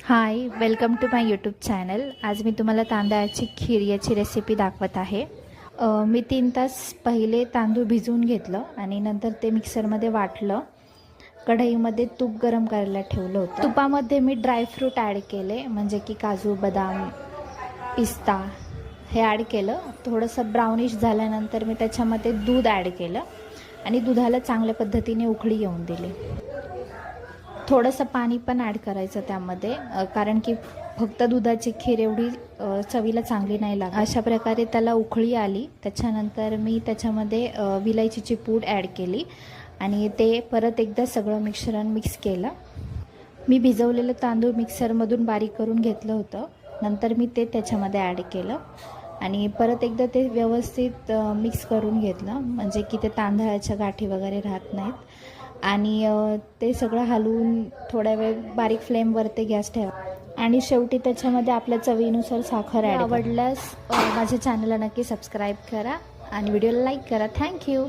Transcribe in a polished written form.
High, welcome to my YouTube channel. आज मी तुम्हाला तांदळाची खीर याची रेसिपी दाखवत आहे। मी 3 तास पहिले तांदूळ भिजवून घेतलं आणि नंतर ते मिक्सरमध्ये वाटलं। कढईमध्ये तूप गरम करायला ठेवलं होतं। तुपामध्ये मी ड्रायफ्रूट ॲड केले, म्हणजे की काजू, बदाम, पिस्ता हे ॲड केलं। थोडंसं ब्राउनिश झाल्यानंतर मी त्याच्यामध्ये दूध ॲड केलं आणि दुधाला चांगल्या पद्धतीने उकळी येऊन दिली। थोडंसं पाणी पण ॲड करायचं त्यामध्ये, कारण की फक्त दुधाची खीर एवढी चवीला चांगली नाही लागत। अशा प्रकारे त्याला उकळी आली। त्याच्यानंतर मी त्याच्यामध्ये विलायचीची पूड ॲड केली आणि ते परत एकदा सगळं मिश्रण मिक्स केलं। मी भिजवलेलं तांदूळ मिक्सरमधून बारीक करून घेतलं होतं। नंतर मी ते त्याच्यामध्ये ॲड केलं आणि परत एकदा ते व्यवस्थित मिक्स करून घेतलं, म्हणजे की ते तांदळाच्या गाठी वगैरे राहत नाहीत। आणि ते सगळं हलवून थोड्या वेळ बारीक फ्लेमवरती गॅस ठेवा आणि शेवटी त्याच्यामध्ये आपल्या चवीनुसार साखर ॲड करा। आवडल्यास माझ्या चॅनलला नक्की सबस्क्राईब करा आणि व्हिडिओला लाईक करा। थँक्यू।